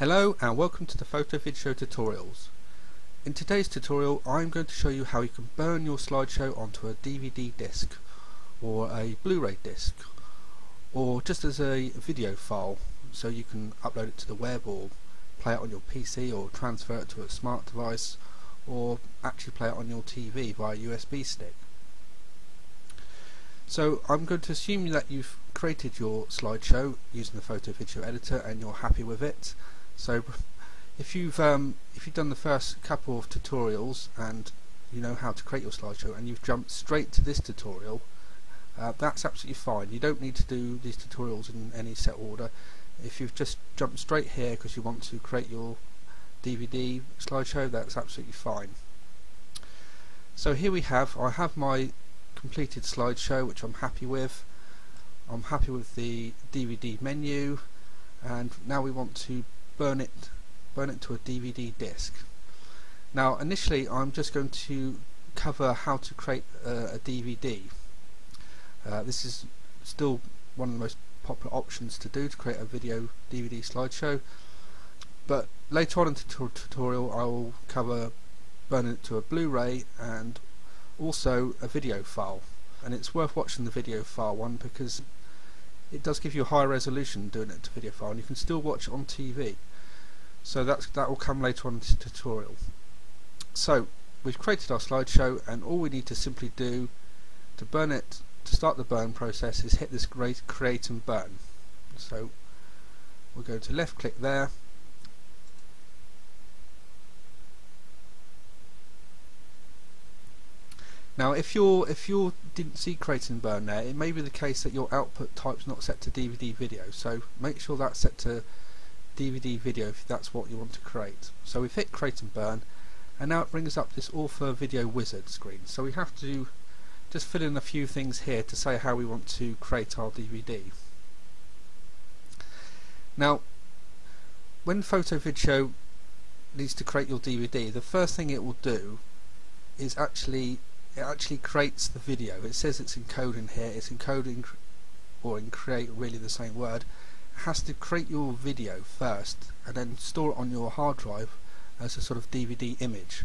Hello and welcome to the PhotoVidShow tutorials. In today's tutorial I'm going to show you how you can burn your slideshow onto a DVD disc or a Blu-ray disc or just as a video file so you can upload it to the web or play it on your PC or transfer it to a smart device or actually play it on your TV via USB stick. So I'm going to assume that you've created your slideshow using the PhotoVidShow editor and you're happy with it. So if you've done the first couple of tutorials and you know how to create your slideshow and you've jumped straight to this tutorial, that's absolutely fine. You don't need to do these tutorials in any set order. If you've just jumped straight here because you want to create your DVD slideshow, that's absolutely fine. So here I have my completed slideshow which I'm happy with. I'm happy with the DVD menu, and now we want to burn it to a DVD disc. Now initially I'm just going to cover how to create a DVD. This is still one of the most popular options to do, to create a video DVD slideshow, but later on in the tutorial I will cover burning it to a Blu-ray and also a video file. And it's worth watching the video file one because it does give you a higher resolution doing it to video file, and you can still watch it on TV. So that will come later on in this tutorial. So we've created our slideshow, and all we need to simply do to burn it, to start the burn process, is hit this create and burn. So we'll go to left click there, now if you didn't see create and burn there, it may be the case that your output type's not set to DVD video, so make sure that's set to DVD video if that's what you want to create. So we've hit create and burn, and now it brings up this author video wizard screen. So we have to just fill in a few things here to say how we want to create our DVD. Now when PhotoVidShow needs to create your DVD, the first thing it will do is it actually creates the video. It says it's encoding here, it's encoding or in create, really the same word. It has to create your video first and then store it on your hard drive as a sort of DVD image.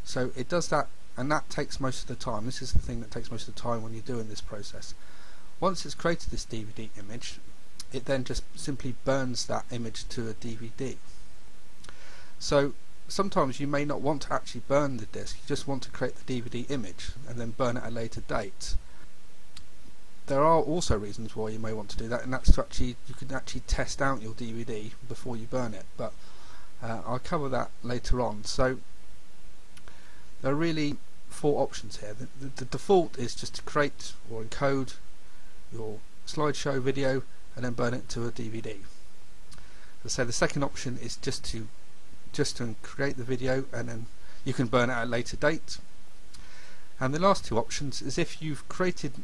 So it does that, and that takes most of the time. This is the thing that takes most of the time when you're doing this process. Once it's created this DVD image, it then just simply burns that image to a DVD. So sometimes you may not want to actually burn the disc, you just want to create the DVD image and then burn it at a later date. There are also reasons why you may want to do that, and that's to you can actually test out your DVD before you burn it, but I'll cover that later on. So there are really four options here. The default is just to create or encode your slideshow video and then burn it to a DVD. So the second option is just to create the video and then you can burn it at a later date. And the last two options is if you've created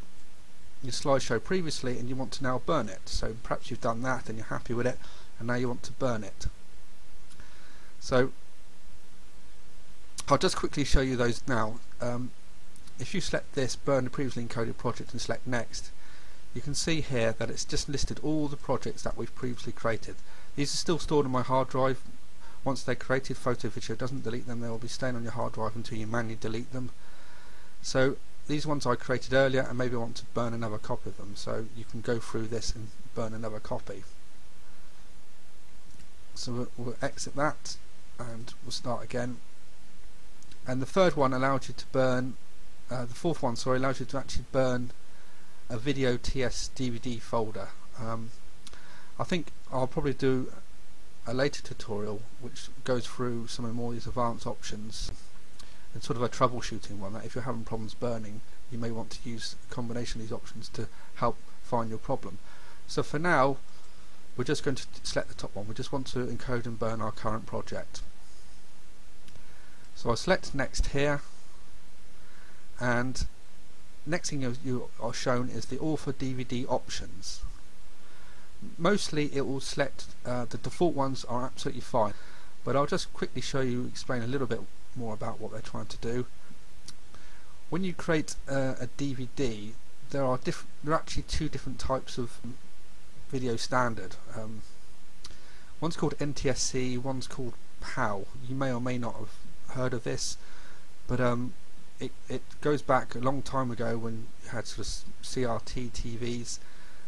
your slideshow previously and you want to now burn it. So perhaps you've done that and you're happy with it and now you want to burn it. So I'll just quickly show you those now. If you select this, burn the previously encoded project, and select next, you can see here that it's just listed all the projects that we've previously created. These are still stored on my hard drive. Once they're created, PhotoVidShow doesn't delete them, they will be staying on your hard drive until you manually delete them. So these ones I created earlier, and maybe I want to burn another copy of them, so you can go through this and burn another copy. So we'll exit that and we'll start again. And the third one allows you to burn, the fourth one, sorry, allows you to actually burn a video TS DVD folder. I think I'll probably do a later tutorial which goes through some of more of these advanced options and sort of a troubleshooting one, that if you're having problems burning you may want to use a combination of these options to help find your problem. So for now we're just going to select the top one. We just want to encode and burn our current project. So I'll select next here, and next thing you are shown is the author DVD options. Mostly it will select the default ones are absolutely fine, but I'll just quickly explain a little bit more about what they're trying to do. When you create a DVD, there are actually two different types of video standard. One's called NTSC, one's called PAL. You may or may not have heard of this, but it goes back a long time ago when you had sort of CRT TVs,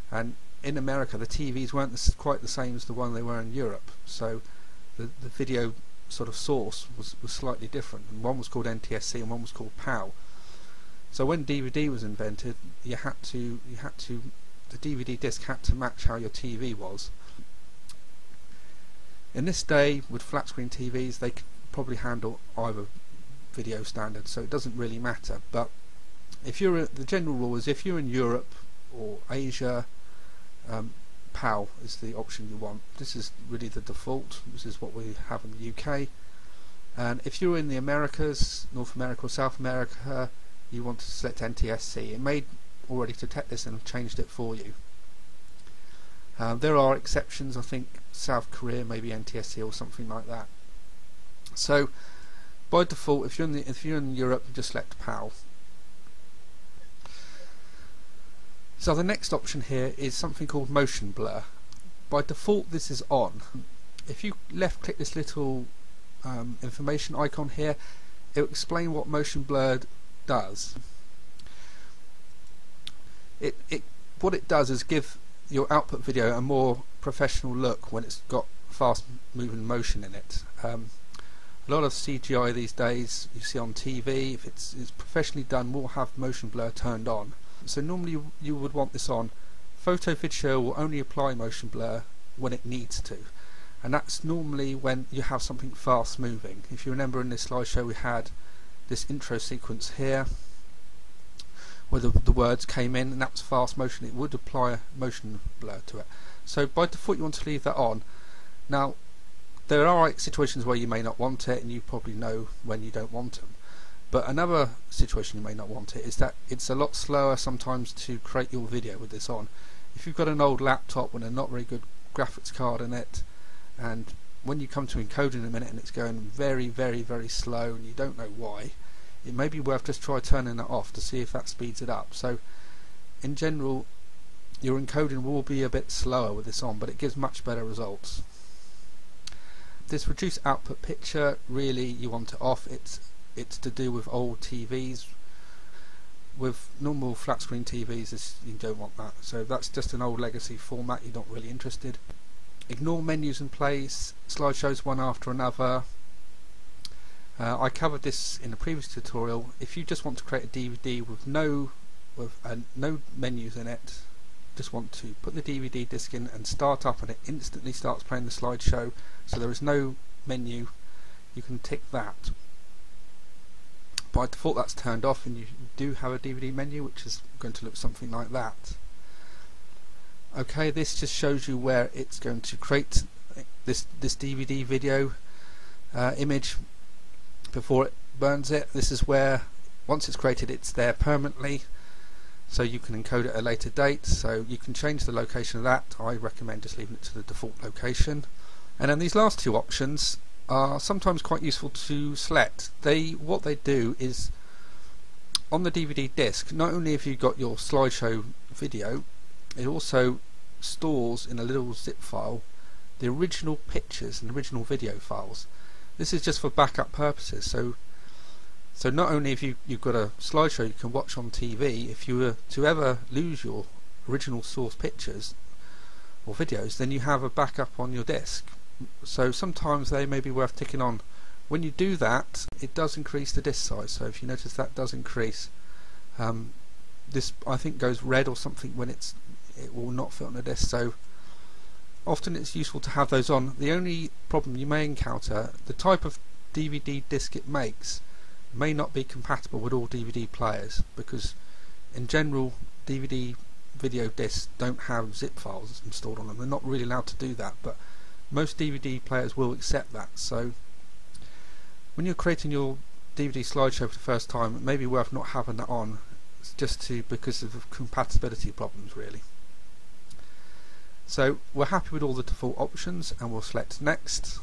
and in America the TVs weren't quite the same as the one they were in Europe, so the video sort of source was slightly different, and one was called NTSC and one was called PAL. So when DVD was invented, the DVD disc had to match how your TV was. In this day, with flat screen TVs, they could probably handle either video standard, so it doesn't really matter. But if you're the general rule is if you're in Europe or Asia, PAL is the option you want. This is really the default. This is what we have in the UK. And if you're in the Americas, North America or South America, you want to select NTSC. It may already detect this and have changed it for you. There are exceptions. I think South Korea maybe NTSC or something like that. So by default, if you're in Europe, you just select PAL. So the next option here is something called motion blur. By default, this is on. If you left click this little information icon here, it will explain what motion blur does. What it does is give your output video a more professional look when it's got fast moving motion in it. A lot of CGI these days you see on TV, if it's professionally done, will have motion blur turned on. So normally you would want this on. PhotoVidShow will only apply motion blur when it needs to, and that's normally when you have something fast moving. If you remember in this slideshow we had this intro sequence here where the words came in, and that was fast motion. It would apply a motion blur to it. So by default you want to leave that on. Now there are situations where you may not want it, and you probably know when you don't want them. But another situation you may not want it is that it's a lot slower sometimes to create your video with this on. If you've got an old laptop with a not very good graphics card in it, and when you come to encode in a minute and it's going very, very, very slow and you don't know why, it may be worth just try turning it off to see if that speeds it up. So in general your encoding will be a bit slower with this on, but it gives much better results. This reduce output picture, really you want it off. It's to do with old TVs. With normal flat screen TVs you don't want that, so that's just an old legacy format. You're not really interested. Ignore menus in place, slideshows one after another. I covered this in a previous tutorial. If you just want to create a DVD with no menus in it, just want to put the DVD disc in and start up, and it instantly starts playing the slideshow, so there is no menu, you can tick that. By default that's turned off, and you do have a DVD menu which is going to look something like that. Okay, this just shows you where it's going to create this DVD video image before it burns it. This is where once it's created it's there permanently, so you can encode it at a later date. So you can change the location of that. I recommend just leaving it to the default location. And then these last two options are sometimes quite useful to select. What they do is on the DVD disc, not only have you got your slideshow video, it also stores in a little zip file the original pictures and original video files. This is just for backup purposes. So not only have you've got a slideshow you can watch on TV, if you were to ever lose your original source pictures or videos, then you have a backup on your disc. So sometimes they may be worth ticking on. When you do that, it does increase the disk size. So if you notice that does increase, this I think goes red or something when it will not fit on the disc. So often it's useful to have those on. The only problem you may encounter, the type of DVD disc it makes may not be compatible with all DVD players, because in general DVD video discs don't have zip files installed on them. They're not really allowed to do that, but most DVD players will accept that. So when you're creating your DVD slideshow for the first time, it may be worth not having that on, because of compatibility problems really. So we're happy with all the default options, and we'll select next.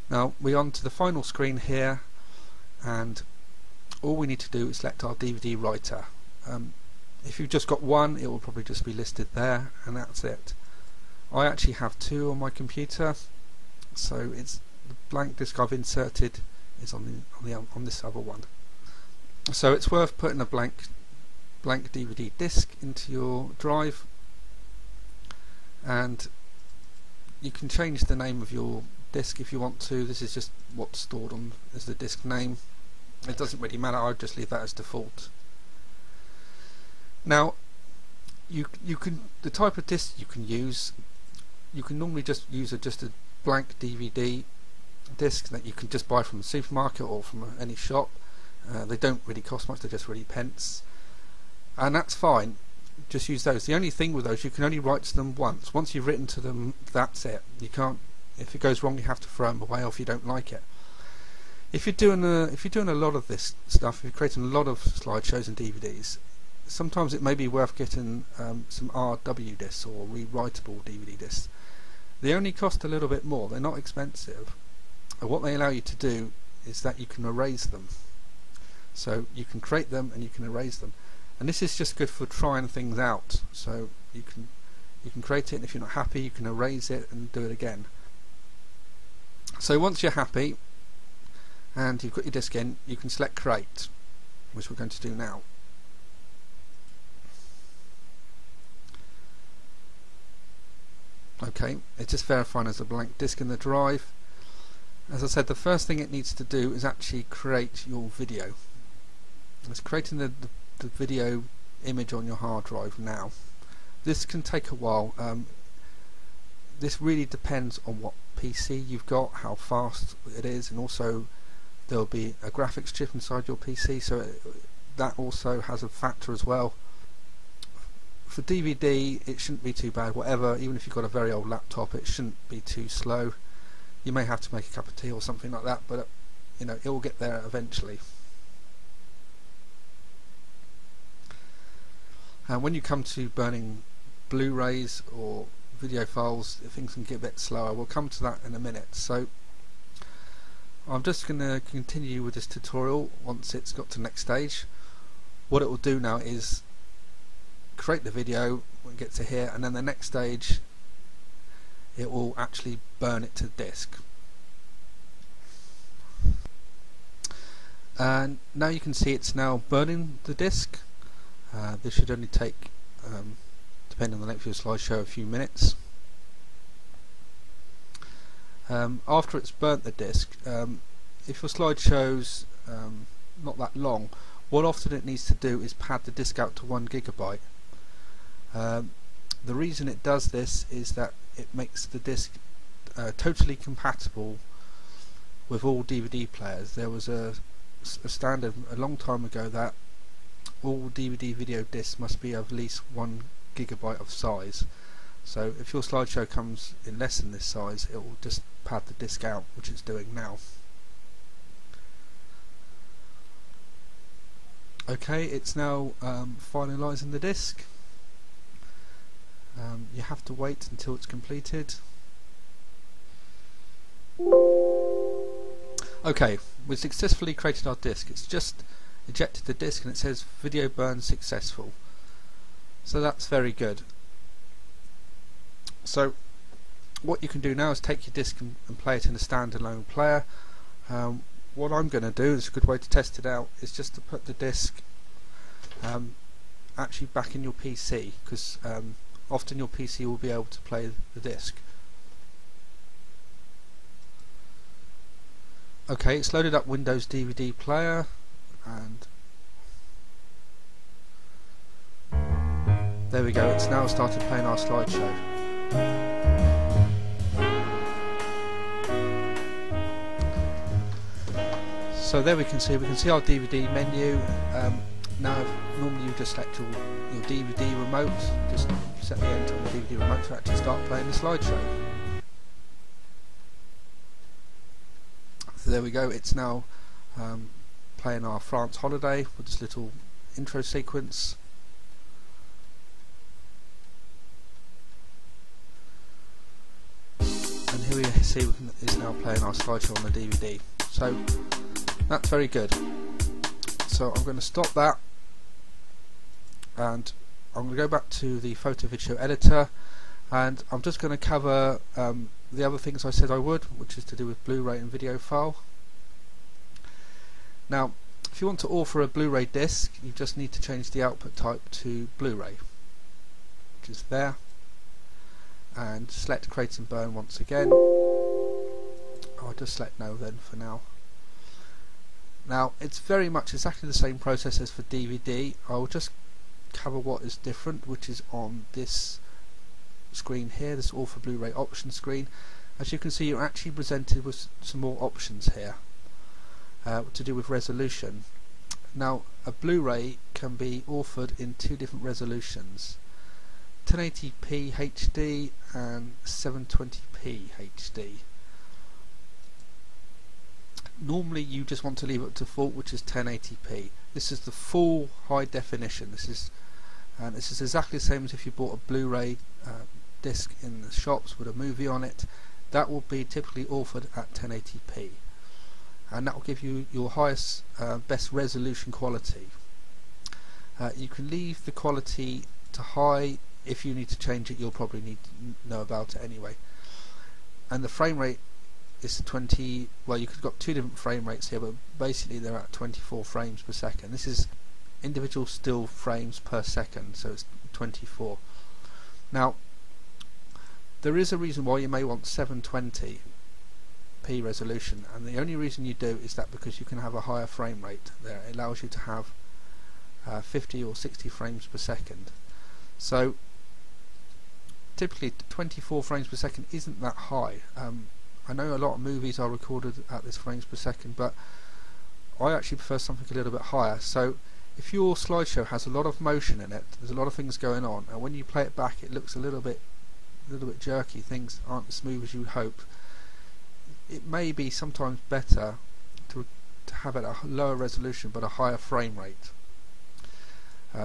Now we're on to the final screen here, and all we need to do is select our DVD writer. If you've just got one, it will probably just be listed there, and that's it. I actually have two on my computer, so it's the blank disk I've inserted is on this other one. So it's worth putting a blank DVD disk into your drive, and you can change the name of your disk if you want to. This is just what's stored on as the disk name. It doesn't really matter, I'll just leave that as default. Now you can, the type of disk you can use, you can normally just use just a blank DVD disc that you can just buy from a supermarket or from any shop. They don't really cost much, they're just really pence, and that's fine. Just use those. The only thing with those, you can only write to them once. Once you've written to them, that's it. You can't, if it goes wrong, you have to throw them away, or if you don't like it. If you're doing a lot of this stuff, if you're creating a lot of slideshows and DVDs, sometimes it may be worth getting some RW discs or rewritable DVD discs. They only cost a little bit more, they're not expensive, and what they allow you to do is that you can erase them. So you can create them and you can erase them, and this is just good for trying things out. So you can create it, and if you're not happy, you can erase it and do it again. So once you're happy and you've got your disk in, you can select create, which we're going to do now. Okay, it's just verifying as a blank disk in the drive. As I said, the first thing it needs to do is actually create your video. It's creating the video image on your hard drive now. This can take a while. This really depends on what PC you've got, how fast it is, and also there'll be a graphics chip inside your PC, so that also has a factor as well. For DVD, it shouldn't be too bad. Whatever, even if you've got a very old laptop, it shouldn't be too slow. You may have to make a cup of tea or something like that, but you know, it will get there eventually. And when you come to burning Blu-rays or video files, things can get a bit slower. We'll come to that in a minute. So I'm just going to continue with this tutorial once it's got to the next stage. What it will do now is create the video when it gets to here, and then the next stage it will actually burn it to disk. And now you can see it's now burning the disk. This should only take, depending on the length of your slideshow, a few minutes. After it's burnt the disk, if your slideshow's not that long, what often it needs to do is pad the disk out to 1 GB. The reason it does this is that it makes the disk totally compatible with all DVD players. There was a standard a long time ago that all DVD video discs must be of at least 1 GB of size. So if your slideshow comes in less than this size, it will just pad the disk out, which it's doing now. Okay, it's now finalising the disk. You have to wait until it's completed. Okay, we've successfully created our disk. It's just ejected the disk and it says video burn successful. So that's very good. So what you can do now is take your disk and play it in a standalone player. What I'm going to do, is a good way to test it out, is just to put the disk actually back in your PC, because often your PC will be able to play the disk. Okay, it's loaded up Windows DVD player, and there we go, it's now started playing our slideshow. So there we can see our DVD menu. Now normally you just select your DVD remote, just set the enter on the DVD remote to actually start playing the slideshow. So there we go, it's now playing our France holiday with this little intro sequence. And here we see it's now playing our slideshow on the DVD. So that's very good. So I'm going to stop that, and I'm going to go back to the PhotoVidShow editor, And I'm just going to cover the other things I said I would, which is to do with Blu-ray and video file. Now, if you want to author a Blu-ray disc, you just need to change the output type to Blu-ray, which is there, and select create and burn once again. I'll just select no then for now. Now, it's very much exactly the same process as for DVD. I will just cover what is different, which is on this screen here, this author Blu-ray option screen. As you can see, you're actually presented with some more options here to do with resolution. Now, a Blu-ray can be authored in two different resolutions, 1080p HD and 720p HD. Normally you just want to leave it to default, which is 1080p. This is the full high definition. This is exactly the same as if you bought a Blu-ray disc in the shops with a movie on it. That will be typically authored at 1080p, and that will give you your highest best resolution quality. You can leave the quality to high. If you need to change it, you'll probably need to know about it anyway. And the frame rate is 20. Well, you could have got two different frame rates here, but basically they're at 24 frames per second. This is individual still frames per second, so it's 24. Now, there is a reason why you may want 720p resolution, and the only reason you do is that because you can have a higher frame rate there. It allows you to have 50 or 60 frames per second. So typically 24 frames per second isn't that high. I know a lot of movies are recorded at this frames per second, but I actually prefer something a little bit higher. So if your slideshow has a lot of motion in it, there's a lot of things going on, and when you play it back it looks a little bit jerky, things aren't as smooth as you hope, it may be sometimes better to have it at a lower resolution but a higher frame rate.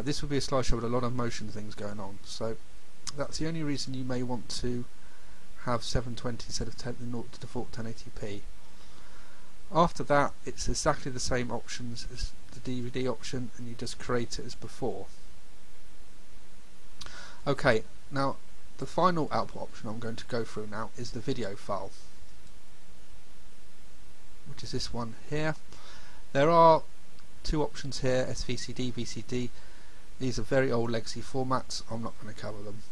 This would be a slideshow with a lot of motion things going on, so that's the only reason you may want to have 720 instead of the default 1080p. After that, it's exactly the same options as the DVD option, and you just create it as before. Okay, now the final output option I'm going to go through now is the video file, which is this one here. There are two options here, SVCD, VCD. These are very old legacy formats. I'm not going to cover them.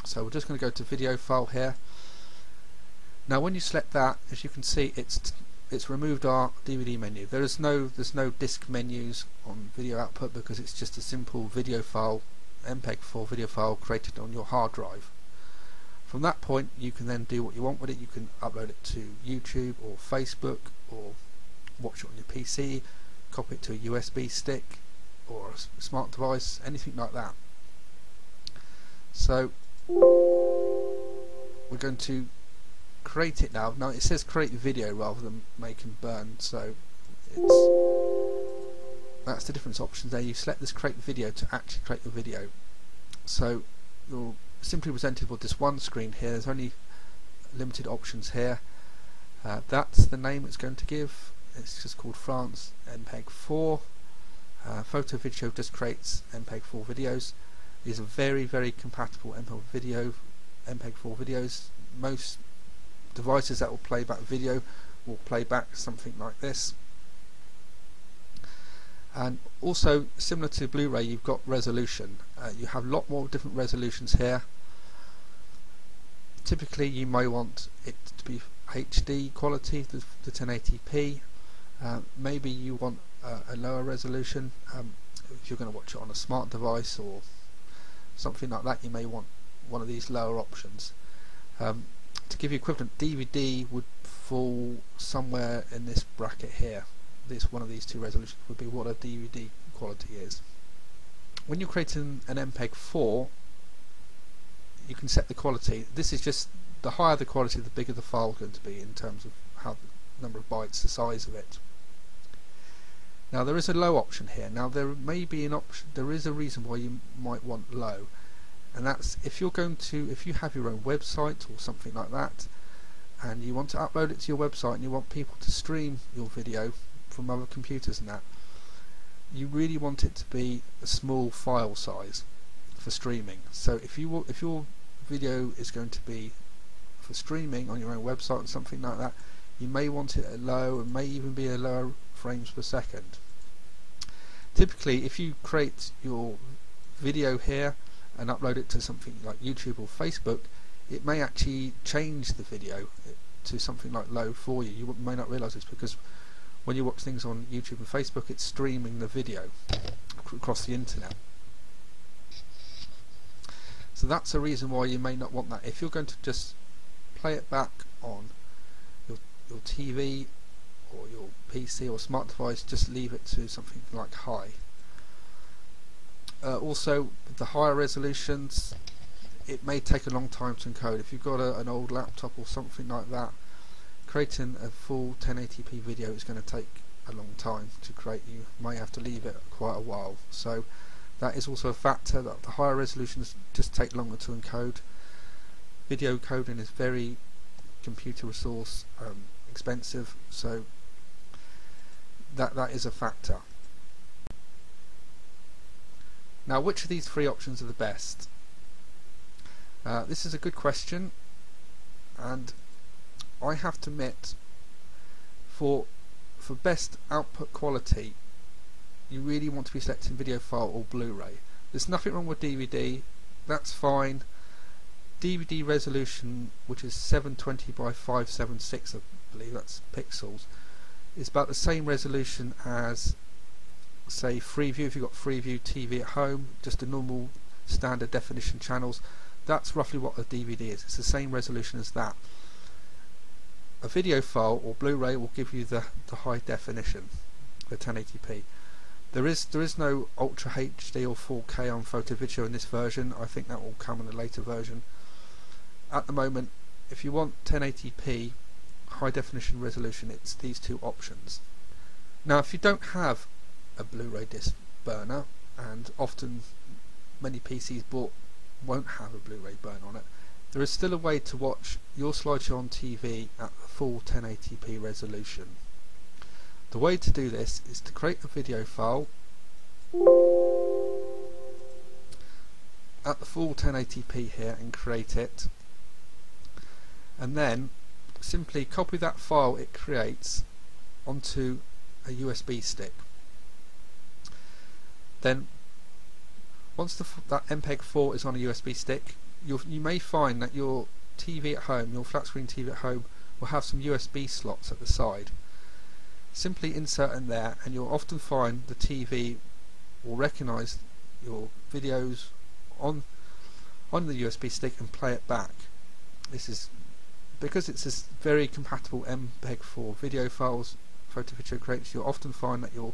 So we're just going to go to video file here. Now when you select that, as you can see, it's removed our DVD menu. There's no disc menus on video output because it's just a simple video file, MPEG-4 video file created on your hard drive. From that point you can then do what you want with it. You can upload it to YouTube or Facebook, or watch it on your PC, copy it to a USB stick or a smart device, anything like that. So we're going to create it now. Now it says create video rather than make and burn, so that's the difference options there. You select this create video to actually create the video. So you're simply presented with this one screen here. There's only limited options here. That's the name it's going to give. It's just called France MPEG-4. PhotoVidShow just creates MPEG-4 videos. These are very, very compatible MPEG-4 videos. Most devices that will play back video will play back something like this. And also, similar to Blu-ray, you've got resolution. You have a lot more different resolutions here. Typically you may want it to be HD quality, the 1080p. Maybe you want a lower resolution. If you're going to watch it on a smart device or something like that, you may want one of these lower options. To give you equivalent, DVD would fall somewhere in this bracket here. This one of these two resolutions would be what a DVD quality is. When you're creating an MPEG-4, you can set the quality. This is just, the higher the quality, the bigger the file is going to be in terms of how the number of bytes, the size of it. Now there is a low option here. Now there may be an option, there is a reason why you might want low, and that's if you have your own website or something like that, and you want to upload it to your website and you want people to stream your video from other computers and that, you really want it to be a small file size for streaming. So if your video is going to be for streaming on your own website or something like that, you may want it at low, and may even be a lower frames per second. Typically, if you create your video here and upload it to something like YouTube or Facebook, it may actually change the video to something like low for you. You may not realise this, because when you watch things on YouTube and Facebook, it's streaming the video across the internet. So that's a reason why you may not want that. If you're going to just play it back on your TV or your PC or smart device, just leave it to something like high. Also, with the higher resolutions, it may take a long time to encode. If you've got an old laptop or something like that, creating a full 1080p video is going to take a long time to create. You may have to leave it quite a while. So that is also a factor, that the higher resolutions just take longer to encode. Video coding is very computer resource expensive, so that is a factor. Now, which of these three options are the best? This is a good question, and I have to admit, for best output quality, you really want to be selecting video file or Blu-ray. There's nothing wrong with DVD, that's fine. DVD resolution, which is 720 by 576, I believe that's pixels, is about the same resolution as, say, Freeview. If you've got Freeview TV at home, just a normal standard definition channels, that's roughly what a DVD is. It's the same resolution as that. A video file or Blu-ray will give you the high definition, the 1080p. There is no Ultra HD or 4K on PhotoVidShow in this version. I think that will come in a later version. At the moment, if you want 1080p high definition resolution, it's these two options. Now, if you don't have a Blu-ray disc burner, and often many PCs bought won't have a Blu-ray burner on it, there is still a way to watch your slideshow on TV at the full 1080p resolution. The way to do this is to create a video file at the full 1080p here and create it, and then simply copy that file it creates onto a USB stick. Then once that MPEG-4 is on a USB stick, you may find that your TV at home, your flat screen TV at home, will have some USB slots at the side. Simply insert in there, and you'll often find the TV will recognise your videos on the USB stick and play it back. This is because it's this very compatible MPEG-4 video files PhotoVidShow creates. You'll often find that your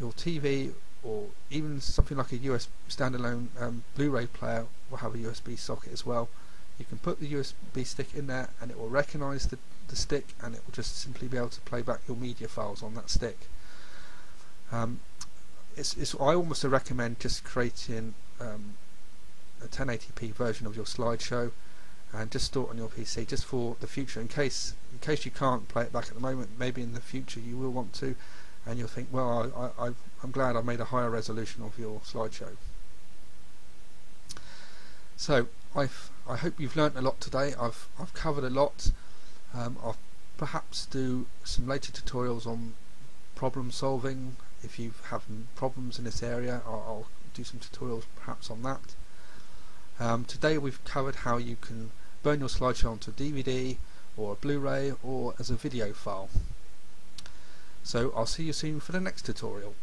TV, or even something like a standalone Blu-ray player, will have a USB socket as well. You can put the USB stick in there, and it will recognise the stick, and it will just simply be able to play back your media files on that stick. I almost recommend just creating a 1080p version of your slideshow and just store it on your PC, just for the future, in case you can't play it back at the moment. Maybe in the future you will want to, and you'll think, well, I'm glad I made a higher resolution of your slideshow. So I hope you've learnt a lot today. I've covered a lot. I'll perhaps do some later tutorials on problem solving. If you have problems in this area, I'll do some tutorials perhaps on that. Today we've covered how you can burn your slideshow onto a DVD or a Blu-ray or as a video file. So I'll see you soon for the next tutorial.